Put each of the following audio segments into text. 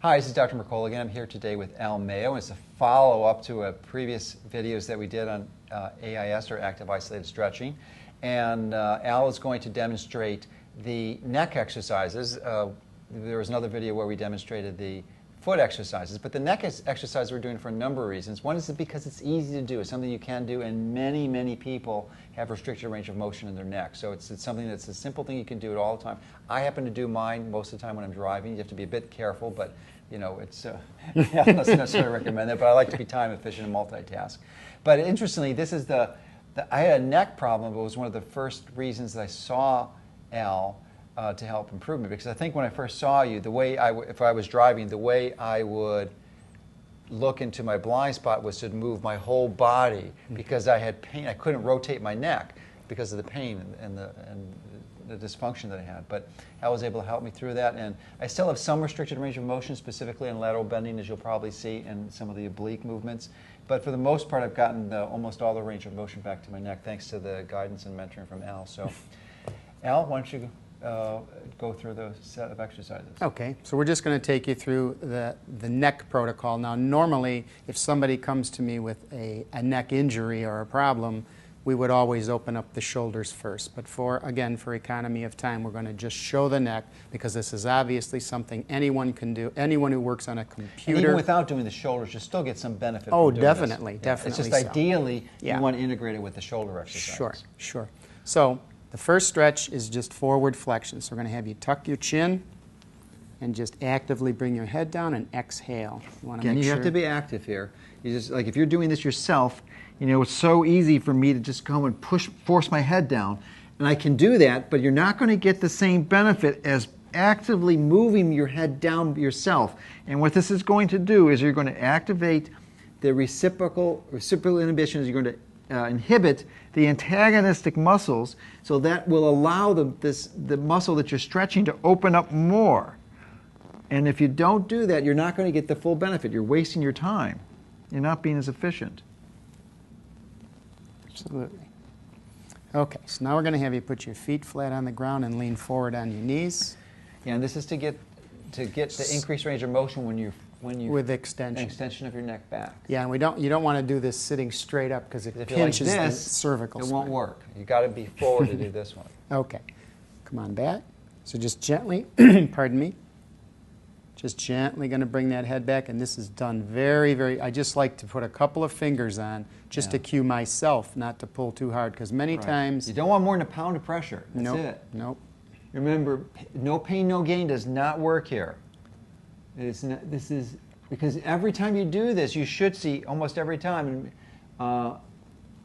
Hi, this is Dr. Mercola again. I'm here today with Al Mayo. It's a follow-up to a previous videos that we did on AIS, or active isolated stretching. And Al is going to demonstrate the neck exercises. There was another video where we demonstrated the foot exercises, but the neck exercise we're doing for a number of reasons. One is because it's easy to do. It's something you can do, and many people have restricted range of motion in their neck. So it's something that's a simple thing you can do it all the time. I happen to do mine most of the time when I'm driving. You have to be a bit careful, but you know, it's yeah, I don't necessarily recommend that, but I like to be time efficient and multitask. But interestingly, this is I had a neck problem, but it was one of the first reasons that I saw Al to help improve me, because I think when I first saw you, the way if I was driving, the way I would look into my blind spot was to move my whole body, because I had pain. I couldn't rotate my neck because of the pain and the dysfunction that I had. But Al was able to help me through that, and I still have some restricted range of motion, specifically in lateral bending, as you'll probably see, and some of the oblique movements. But for the most part, I've gotten almost all the range of motion back to my neck, thanks to the guidance and mentoring from Al. So, Al, why don't you go through the set of exercises. Okay, so we're just going to take you through the neck protocol. Now, normally, if somebody comes to me with a neck injury or a problem, we would always open up the shoulders first. But again, for economy of time, we're going to just show the neck, because this is obviously something anyone can do. Anyone who works on a computer. And even without doing the shoulders, you still get some benefit. Oh, from doing definitely, this. definitely. It's just so. Ideally, you want to integrate it with the shoulder exercises. Sure, sure. So the first stretch is just forward flexion. So we're going to have you tuck your chin and just actively bring your head down and exhale. You have to be active here. You just, like, if you're doing this yourself, you know, it's so easy for me to just come and force my head down. And I can do that, but you're not going to get the same benefit as actively moving your head down yourself. And what this is going to do is you're going to activate the reciprocal inhibitions. You're going to inhibit the antagonistic muscles, so that will allow the muscle that you're stretching to open up more. And if you don't do that, you're not going to get the full benefit. You're wasting your time. You're not being as efficient. Absolutely. Okay, so now we're going to have you put your feet flat on the ground and lean forward on your knees. Yeah, and this is to get the increased range of motion when you with extension. Extension of your neck back. Yeah, and you don't want to do this sitting straight up, because it pinches like the cervical spine. It won't work. You got to be forward to do this one. Okay, come on back. So just gently, pardon me. Just gently going to bring that head back, and this is done very. I just like to put a couple of fingers on, just to cue myself not to pull too hard, because many times you don't want more than a pound of pressure. That's it. Nope. Remember, no pain, no gain does not work here. This is because every time you do this, you should see, almost every time,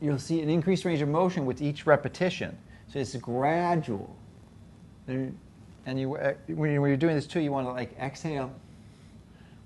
you'll see an increased range of motion with each repetition. So it's gradual. And when you're doing this too, you want to like exhale.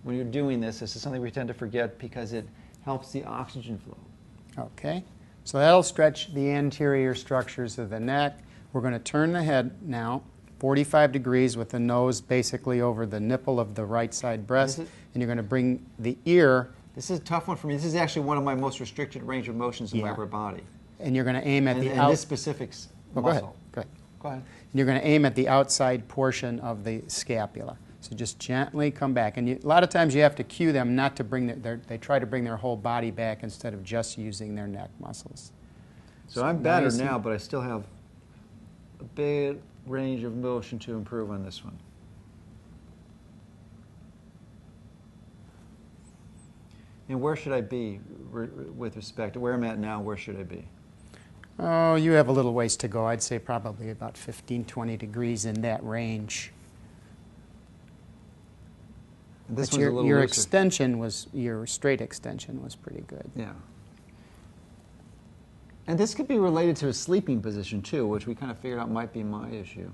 When you're doing this is something we tend to forget, because it helps the oxygen flow. Okay, so that'll stretch the anterior structures of the neck. We're going to turn the head now 45 degrees with the nose basically over the nipple of the right side breast, and you're going to bring the ear. This is a tough one for me. This is actually one of my most restricted range of motions in my upper body. And you're going to aim at this specific muscle. Go ahead. And you're going to aim at the outside portion of the scapula. So just gently come back. And a lot of times you have to cue them not to bring they try to bring their whole body back instead of just using their neck muscles. So I'm better now, but I still have a big range of motion to improve on this one. And where should I be with respect to where I'm at now? Where should I be? Oh, you have a little ways to go. I'd say probably about 15, 20 degrees in that range. This but one's a little your looser. Extension was, your straight extension was pretty good. Yeah. And this could be related to a sleeping position too, which we kind of figured out might be my issue.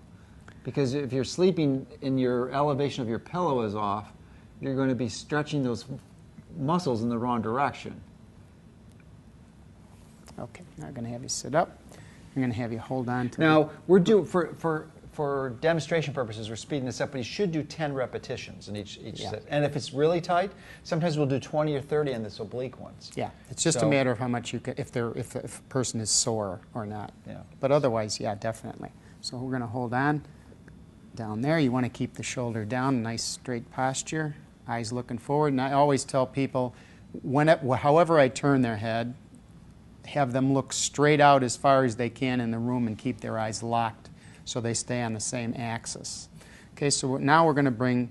Because if you're sleeping and your elevation of your pillow is off, you're going to be stretching those muscles in the wrong direction. Okay, now I'm going to have you sit up. I'm going to have you hold on to Now, we're doing, for demonstration purposes, we're speeding this up, but you should do 10 repetitions in each set. And if it's really tight, sometimes we'll do 20 or 30 on this oblique ones. Yeah, it's just a matter of how much you can, if a person is sore or not. Yeah. But otherwise, yeah, definitely. So we're going to hold on down there. You want to keep the shoulder down, nice straight posture. eyes looking forward. And I always tell people, however I turn their head, have them look straight out as far as they can in the room and keep their eyes locked so they stay on the same axis. Okay, so now we're going to bring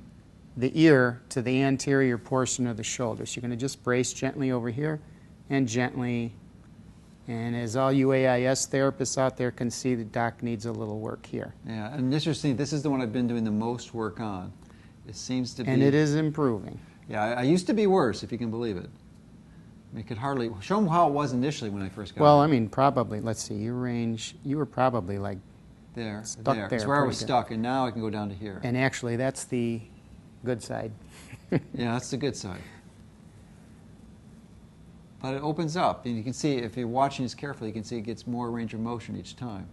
the ear to the anterior portion of the shoulder. So you're going to just brace gently over here and gently. And as all you AIS therapists out there can see, the doc needs a little work here. Yeah, and interesting, this is the one I've been doing the most work on. It seems to be... And it is improving. Yeah, I used to be worse, if you can believe it. I could hardly... Show them how it was initially when I first got Well, here. I mean, probably, let's see, you were probably like there, stuck there. there. That's where I was pretty good. stuck, and now I can go down to here. And actually, that's the good side. Yeah, that's the good side. But it opens up, and you can see, if you're watching this carefully, you can see it gets more range of motion each time.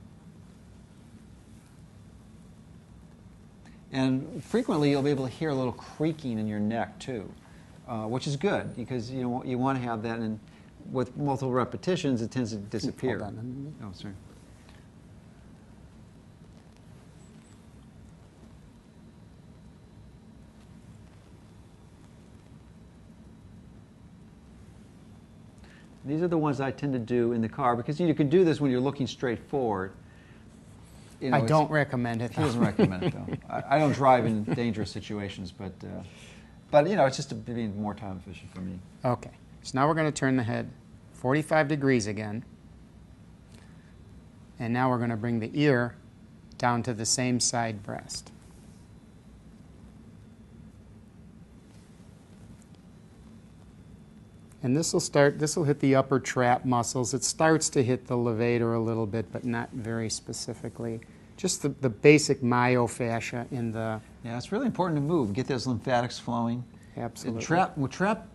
And frequently, you'll be able to hear a little creaking in your neck, too, which is good, because you want to have that, and with multiple repetitions, it tends to disappear. Hold on a minute. Oh, sorry. These are the ones I tend to do in the car, because you can do this when you're looking straight forward. You know, I don't recommend it. He doesn't recommend it, though. I don't drive in dangerous situations, but you know, it's just being more time efficient for me. Okay, so now we're going to turn the head 45 degrees again. And now we're going to bring the ear down to the same side breast. And this will hit the upper trap muscles. It starts to hit the levator a little bit, but not very specifically. Just the basic myofascia in the... Yeah, it's really important to move, get those lymphatics flowing. Absolutely. Trap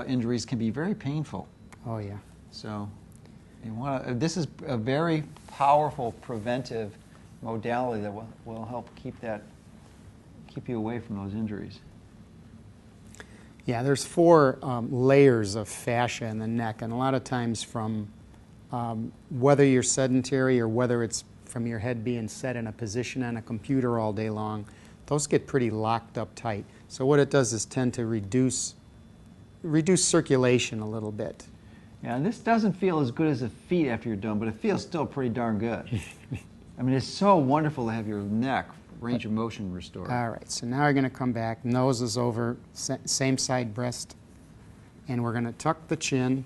injuries can be very painful. Oh, yeah. So this is a very powerful preventive modality that will help keep you away from those injuries. Yeah, there's 4 layers of fascia in the neck, and a lot of times from whether you're sedentary or whether it's from your head being set in a position on a computer all day long, those get pretty locked up tight. So what it does is tend to reduce circulation a little bit. Yeah, and this doesn't feel as good as the feet after you're done, but it feels still pretty darn good. I mean, it's so wonderful to have your neck range of motion restored. All right, so now we're going to come back. Nose is over, same side breast. And we're going to tuck the chin.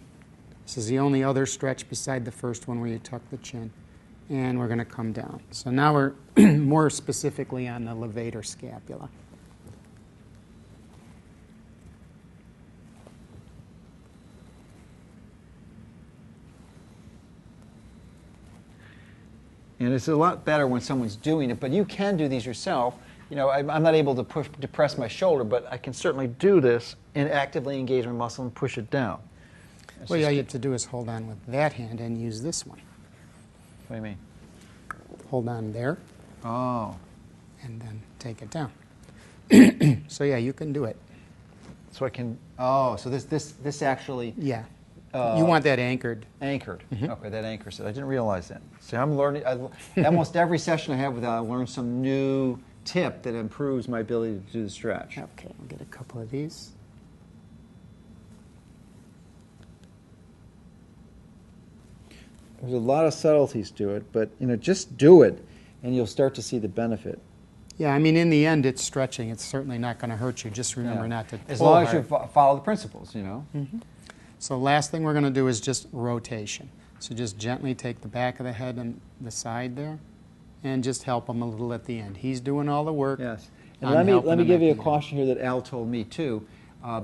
This is the only other stretch beside the first one where you tuck the chin. And we're going to come down. So now we're more specifically on the levator scapula. And it's a lot better when someone's doing it, but you can do these yourself. You know, I'm not able to depress my shoulder, but I can certainly do this and actively engage my muscle and push it down. What you have to do is hold on with that hand and use this one. What do you mean? Hold on there. Oh. And then take it down. So yeah, you can do it. So I can, oh, so this actually... Yeah. You want that anchored. Anchored. Okay, that anchors it. I didn't realize that. See, I'm learning, almost every session I have with that, I learn some new tip that improves my ability to do the stretch. Okay, I'll get a couple of these. There's a lot of subtleties to it, but you know, just do it and you'll start to see the benefit. Yeah, I mean, in the end, it's stretching. It's certainly not going to hurt you. Just remember not to as pull long as hard. you follow the principles, you know. So last thing we're going to do is just rotation. So just gently take the back of the head and the side there, and just help him a little at the end. He's doing all the work. Yes. And I'm let helping me him give at you a the end. caution here that Al told me too,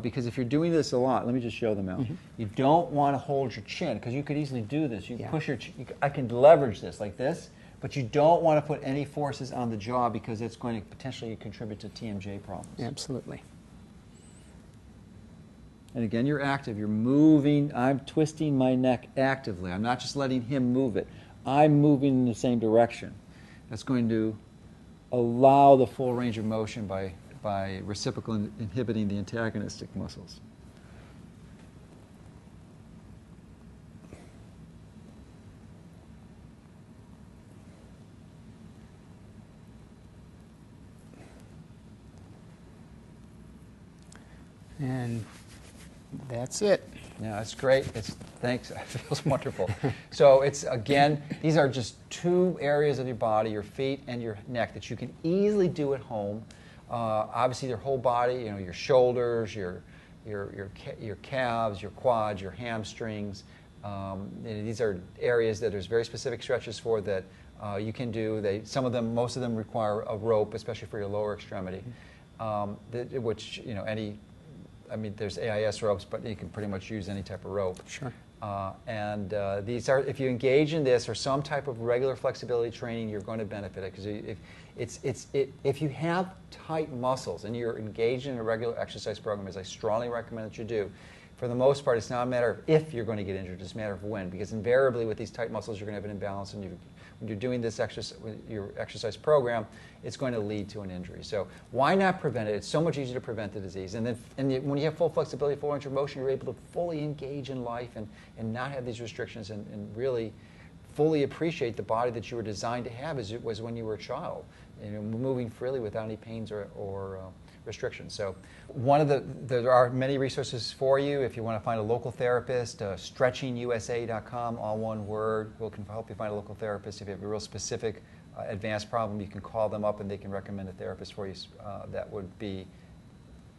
because if you're doing this a lot, let me just show them, Al. You don't want to hold your chin, because you could easily do this. You Yeah. push your chin. I can leverage this like this, but you don't want to put any forces on the jaw because it's going to potentially contribute to TMJ problems. Absolutely. And again, you're active. You're moving. I'm twisting my neck actively. I'm not just letting him move it. I'm moving in the same direction. That's going to allow the full range of motion by reciprocal inhibiting the antagonistic muscles. And that's it. Yeah, that's great. Thanks. It feels wonderful. So it's, again, these are just 2 areas of your body, your feet and your neck, that you can easily do at home. Obviously, your whole body, your shoulders, your calves, your quads, your hamstrings. These are areas that there's very specific stretches for that you can do. Most of them require a rope, especially for your lower extremity, which, there's AIS ropes, but you can pretty much use any type of rope. Sure. These are, if you engage in this or some type of regular flexibility training, you're going to benefit it, because if you have tight muscles and you're engaged in a regular exercise program, as I strongly recommend that you do, for the most part, it's not a matter of if you're going to get injured, it's a matter of when, because invariably with these tight muscles, you're going to have an imbalance, and when you're doing this your exercise program, it's going to lead to an injury. So why not prevent it? It's so much easier to prevent the disease. And then when you have full flexibility, full range of motion, you're able to fully engage in life and not have these restrictions, and really fully appreciate the body that you were designed to have as it was when you were a child, moving freely without any pains or restrictions. So there are many resources for you. If you want to find a local therapist, stretchingusa.com, all one word, can help you find a local therapist. If you have a real specific advanced problem, you can call them up and they can recommend a therapist for you that would be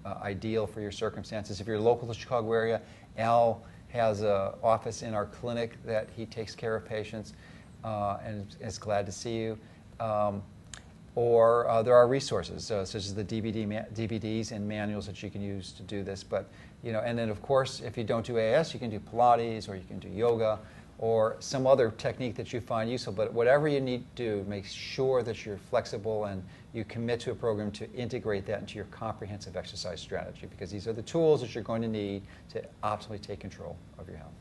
ideal for your circumstances. If you're local to the Chicago area, Al has an office in our clinic that he takes care of patients and is glad to see you. Or there are resources such as the DVDs and manuals that you can use to do this. But and then of course, if you don't do AS, you can do Pilates, or you can do yoga, or some other technique that you find useful. But whatever you need to do, make sure that you're flexible and you commit to a program to integrate that into your comprehensive exercise strategy, because these are the tools that you're going to need to optimally take control of your health.